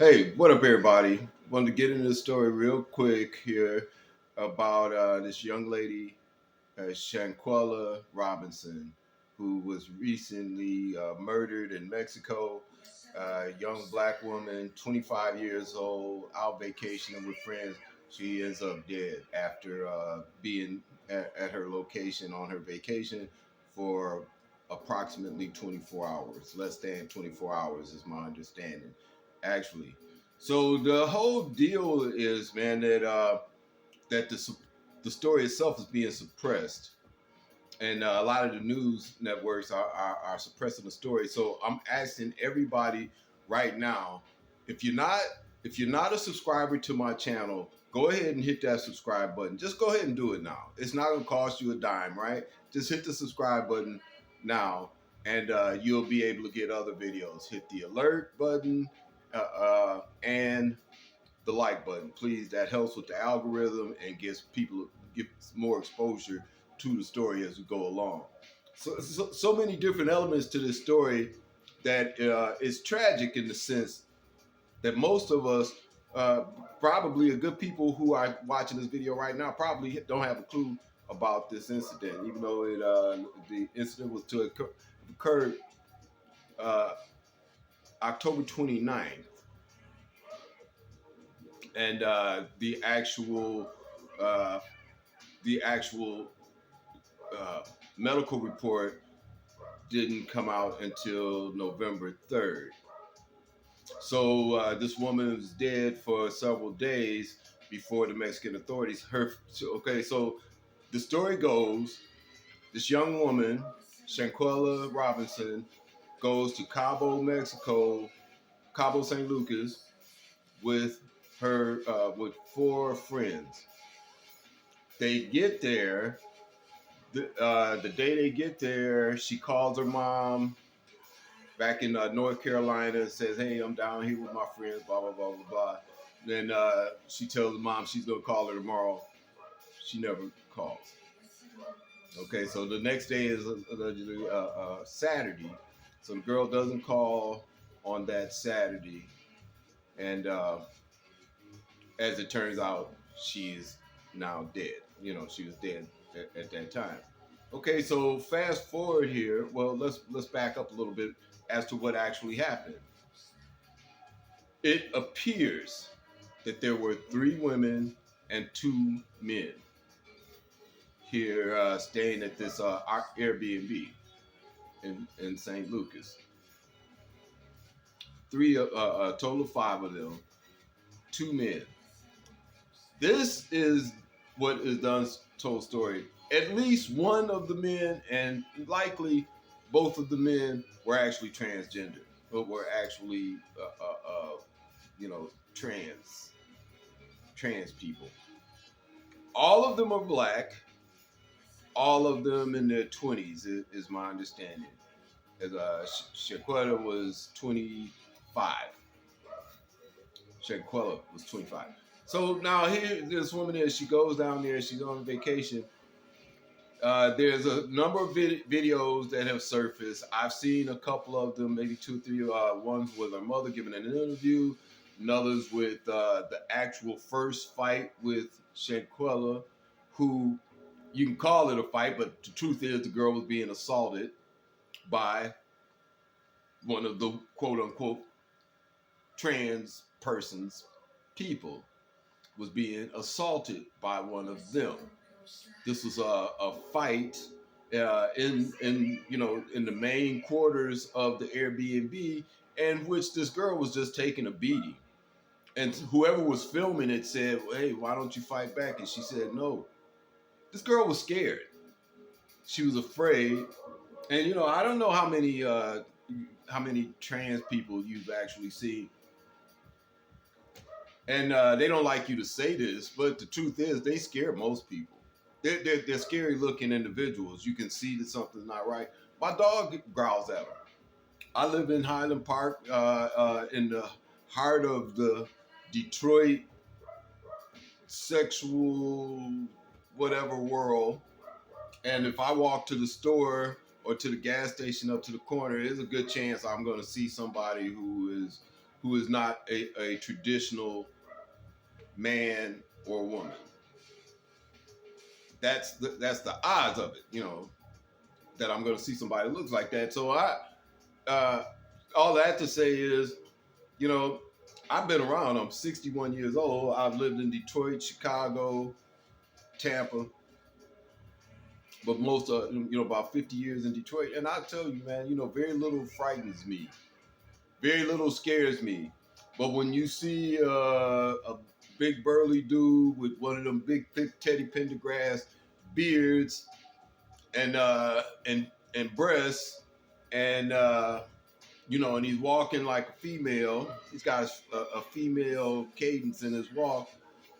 Hey, what up, everybody? Wanted to get into the story real quick here about this young lady, Shanguella Robinson, who was recently murdered in Mexico. Young black woman, 25 years old, out vacationing with friends. She ends up dead after being at her location on her vacation for approximately 24 hours. Less than 24 hours is my understanding, actually. So the whole deal is, man, that the story itself is being suppressed, and a lot of the news networks are suppressing the story. So I'm asking everybody right now, if you're not if you're not a subscriber to my channel, go ahead and hit that subscribe button. Just go ahead and do it now. It's not going to cost you a dime, right? Just hit the subscribe button now, and you'll be able to get other videos. Hit the alert button and the like button, please. That helps with the algorithm and gets more exposure to the story as we go along. So many different elements to this story that is tragic in the sense that most of us, uh, probably a good people who are watching this video right now, probably don't have a clue about this incident, even though the incident was to occur uh, October 29th. And uh, the actual uh, medical report didn't come out until November 3rd. So this woman was dead for several days before the Mexican authorities heard. Okay, so the story goes: this young woman, Shanquella Robinson, goes to Cabo, Mexico, Cabo San Lucas, with with four friends. They get there. The day they get there, she calls her mom back in North Carolina and says, "Hey, I'm down here with my friends." Blah blah blah blah blah. Then she tells the mom she's gonna call her tomorrow. She never calls. Okay, so the next day is Saturday. So the girl doesn't call on that Saturday, and as it turns out, she's now dead. She was dead at that time. Okay, so fast forward here. Well, let's back up a little bit as to what actually happened. It appears that there were three women and two men here staying at this Airbnb in St. Lucas. A total of five of them, two men. This is what is done told story. At least one of the men, and likely both of the men, were actually transgender, but were actually, you know, trans people. All of them are black. All of them in their 20s is my understanding. As Shaquetta was 25. Shanquella was 25. So now here, this woman is. She goes down there. She's on vacation. There's a number of videos that have surfaced. I've seen a couple of them, maybe two, three. Ones with her mother giving an interview, and others with the actual first fight with Shanquella, who you can call it a fight, but the truth is the girl was being assaulted by one of the quote unquote trans persons, people, was being assaulted by one of them. This was a fight in the main quarters of the Airbnb, in which this girl was just taking a beating. And whoever was filming it said, "Hey, why don't you fight back?" And she said, "No." This girl was scared. She was afraid. And I don't know how many trans people you've actually seen, and they don't like you to say this, but the truth is they scare most people. They're scary looking individuals. You can see that something's not right. My dog growls at them. I live in Highland Park, in the heart of the Detroit sexual whatever world. And if I walk to the store or to the gas station up to the corner, there's a good chance I'm going to see somebody who is who is not a traditional man or woman. That's the odds of it, that I'm going to see somebody that looks like that. So uh, all that to say is, you know, I've been around. I'm 61 years old. I've lived in Detroit, Chicago, Tampa, but most of about 50 years in Detroit. And I tell you, man, very little frightens me, very little scares me. But when you see a big burly dude with one of them big thick Teddy Pendergrass beards and breasts, and and he's walking like a female. He's got a female cadence in his walk.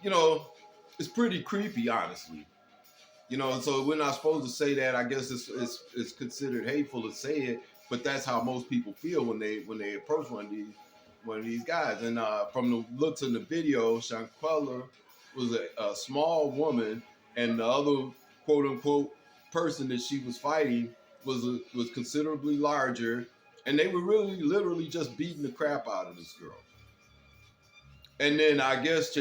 You know, it's pretty creepy, honestly. So we're not supposed to say that. I guess it's considered hateful to say it, but that's how most people feel when they approach one of these guys. And from the looks in the video, Shanguella was a small woman, and the other quote unquote person that she was fighting was considerably larger, and they were really literally just beating the crap out of this girl. And then I guess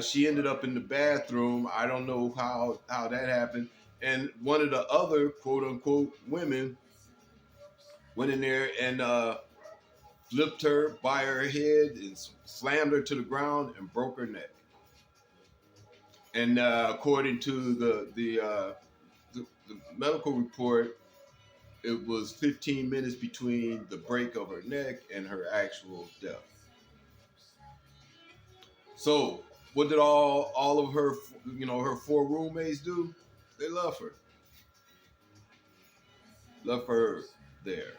she ended up in the bathroom. I don't know how that happened. And one of the other quote unquote women went in there and flipped her by her head and slammed her to the ground and broke her neck. And according to the medical report, it was 15 minutes between the break of her neck and her actual death. So what did all of her her four roommates do? They left her there.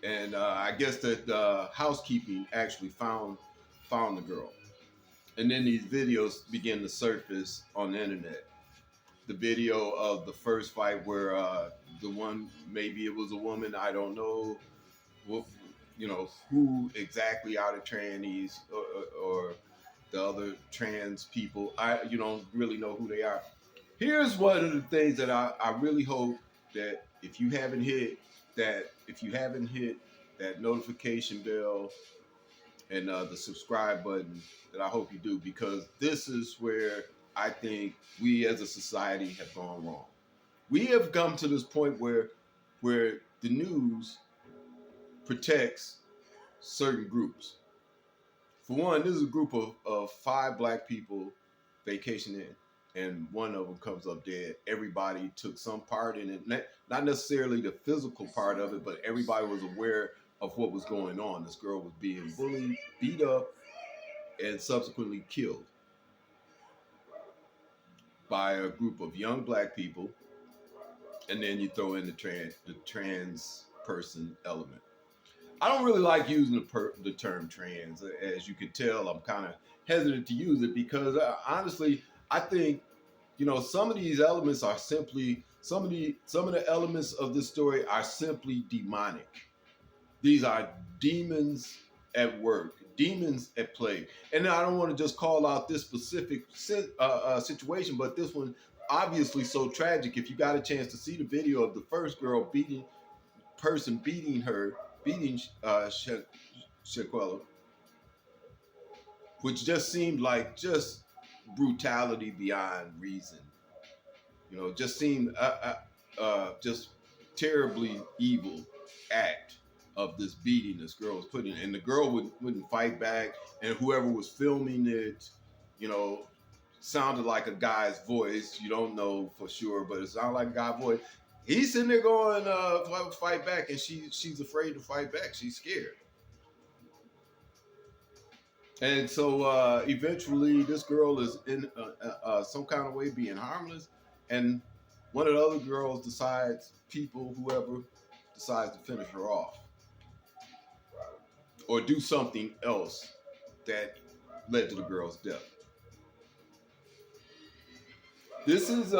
And I guess that housekeeping actually found the girl. And then these videos began to surface on the internet. The video of the first fight where the one, maybe it was a woman, I don't know, who exactly are the trannies or the other trans people. You don't really know who they are. Here's one of the things that I really hope that if you haven't hit that notification bell and the subscribe button, that I hope you do, because this is where I think we as a society have gone wrong. We have come to this point where the news protects certain groups. For one, this is a group of 5 black people vacationing, and one of them comes up dead. Everybody took some part in it, not necessarily the physical part of it, but everybody was aware of what was going on. This girl was being bullied, beat up, and subsequently killed by a group of young black people. And then you throw in the trans person element. I don't really like using the term trans. As you can tell, I'm kind of hesitant to use it because honestly, I think some of these elements are simply some of the elements of this story are simply demonic. These are demons at work, demons at play. And I don't want to just call out this specific situation, but this one obviously so tragic. If you got a chance to see the video of the first girl beating Shanguella, which just seemed like just brutality beyond reason. Just seemed just terribly evil act of this beating this girl was putting, and the girl wouldn't fight back, and whoever was filming it, sounded like a guy's voice. You don't know for sure, but it sounded like a guy's voice. He's sitting there going, fight back, and she's afraid to fight back. She's scared. And so eventually this girl is in some kind of way being harmless, and one of the other girls whoever decides to finish her off or do something else that led to the girl's death. This is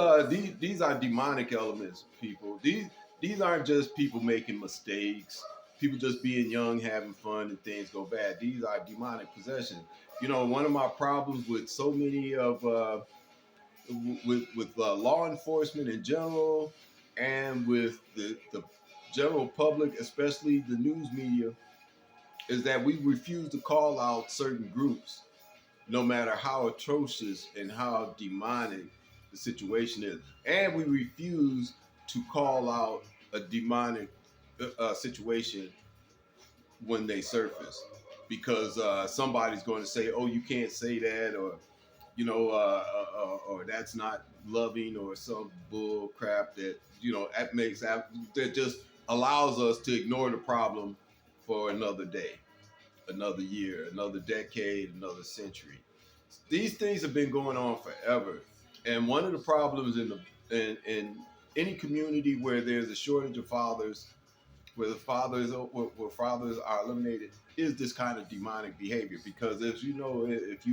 these are demonic elements, people. These aren't just people making mistakes, people just being young, having fun, and things go bad. These are demonic possessions. One of my problems with so many of with law enforcement in general, and with the general public, especially the news media, is that we refuse to call out certain groups, no matter how atrocious and how demonic the situation is. And we refuse to call out a demonic situation when they surface, because somebody's going to say, "Oh, you can't say that," or or that's not loving, or some bull crap that that just allows us to ignore the problem for another day, another year, another decade, another century. These things have been going on forever, and one of the problems in any community where there's a shortage of fathers, where fathers are eliminated, is this kind of demonic behavior. Because if you know, if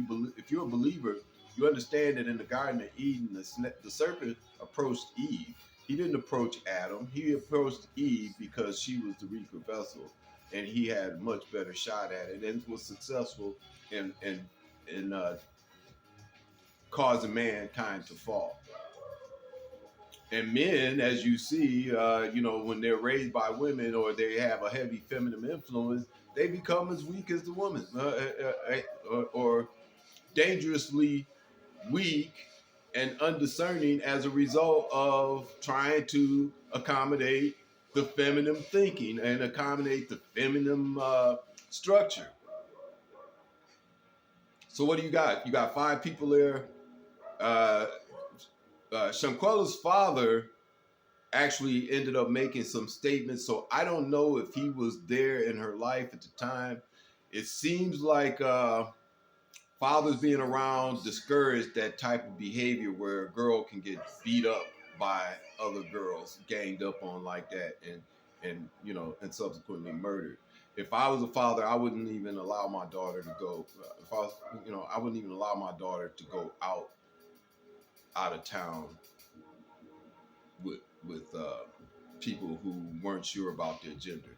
you're a believer, you understand that in the Garden of Eden, the serpent approached Eve. He didn't approach Adam. He approached Eve because she was the weaker vessel, and he had a much better shot at it, and was successful in causing mankind to fall. And men, as you see, when they're raised by women or they have a heavy feminine influence, they become as weak as the woman, or dangerously weak and undiscerning as a result of trying to accommodate the feminine thinking and accommodate the feminine structure. So what do you got? You got five people there. Uh, Shanquella's father actually ended up making some statements. So I don't know if he was there in her life at the time. It seems like fathers being around discouraged that type of behavior where a girl can get beat up by other girls, ganged up on like that, and subsequently murdered. If I was a father, I wouldn't even allow my daughter to go. If I was, I wouldn't even allow my daughter to go out of town with people who weren't sure about their gender,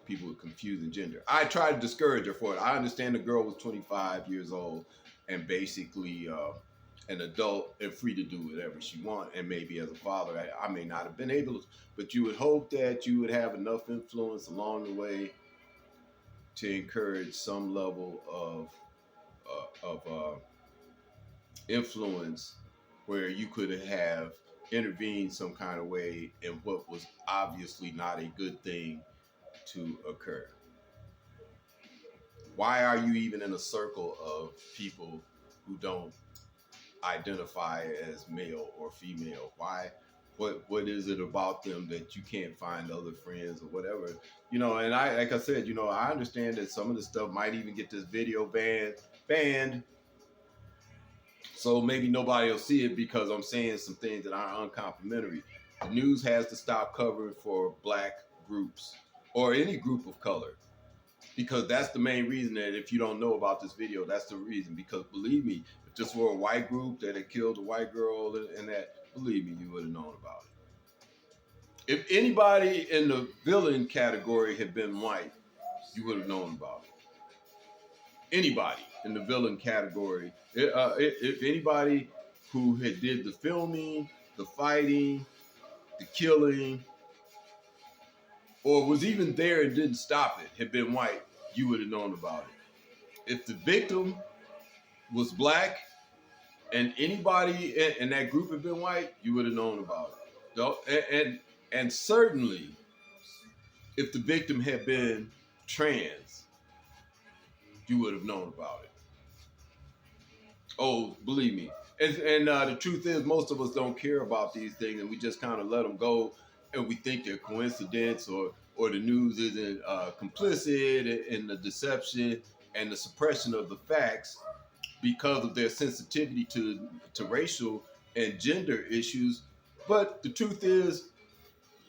people with confusing gender. I tried to discourage her for it. I understand the girl was 25 years old and basically an adult and free to do whatever she wants. And maybe as a father, I may not have been able to, but you would hope that you would have enough influence along the way to encourage some level of influence where you could have intervened some kind of way in what was obviously not a good thing to occur. Why are you even in a circle of people who don't identify as male or female? Why? What is it about them that you can't find other friends or whatever? And I, like I said, I understand that some of the stuff might even get this video banned. So maybe nobody will see it because I'm saying some things that are uncomplimentary. The news has to stop covering for black groups or any group of color, because that's the main reason. That if you don't know about this video, that's the reason. Because believe me, if this were a white group that had killed a white girl and that, believe me, you would have known about it. If anybody in the villain category had been white, you would have known about it. Anybody in the villain category, if anybody who had did the filming, the fighting, the killing, or was even there and didn't stop it, had been white, you would have known about it. If the victim was black and anybody in that group had been white, you would have known about it. And certainly, if the victim had been trans, you would have known about it. Oh, believe me. And the truth is, most of us don't care about these things, and we just kind of let them go, and we think they're coincidence, or the news isn't complicit in the deception and the suppression of the facts because of their sensitivity to racial and gender issues. But the truth is,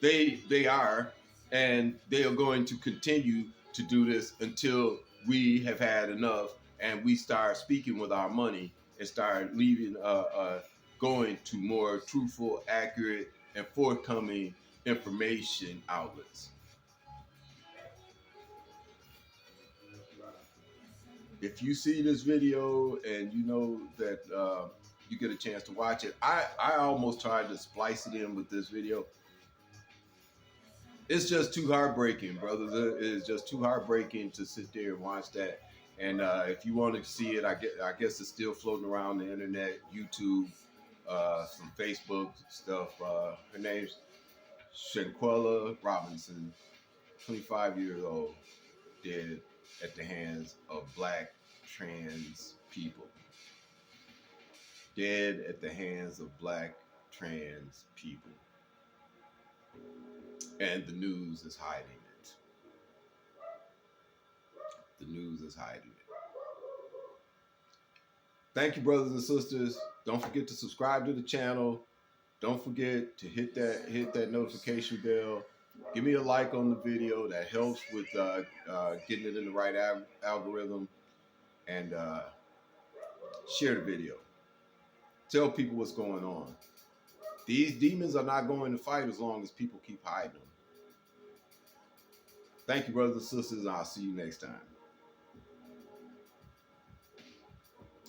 they are, and they are going to continue to do this until we have had enough and we start speaking with our money and start leaving going to more truthful, accurate, and forthcoming information outlets. If you see this video and you know that you get a chance to watch it, I almost tried to splice it in with this video. It's just too heartbreaking, brothers. It is just too heartbreaking to sit there and watch that. And if you want to see it, I guess it's still floating around the internet, YouTube, some Facebook stuff. Her name's Shanguella Robinson, 25 years old, dead at the hands of black trans people. Dead at the hands of black trans people. And the news is hiding it. The news is hiding it. Thank you, brothers and sisters. Don't forget to subscribe to the channel. Don't forget to hit that notification bell. Give me a like on the video. That helps with getting it in the right algorithm. And share the video. Tell people what's going on. These demons are not going to fight as long as people keep hiding them. Thank you, brothers and sisters, and I'll see you next time.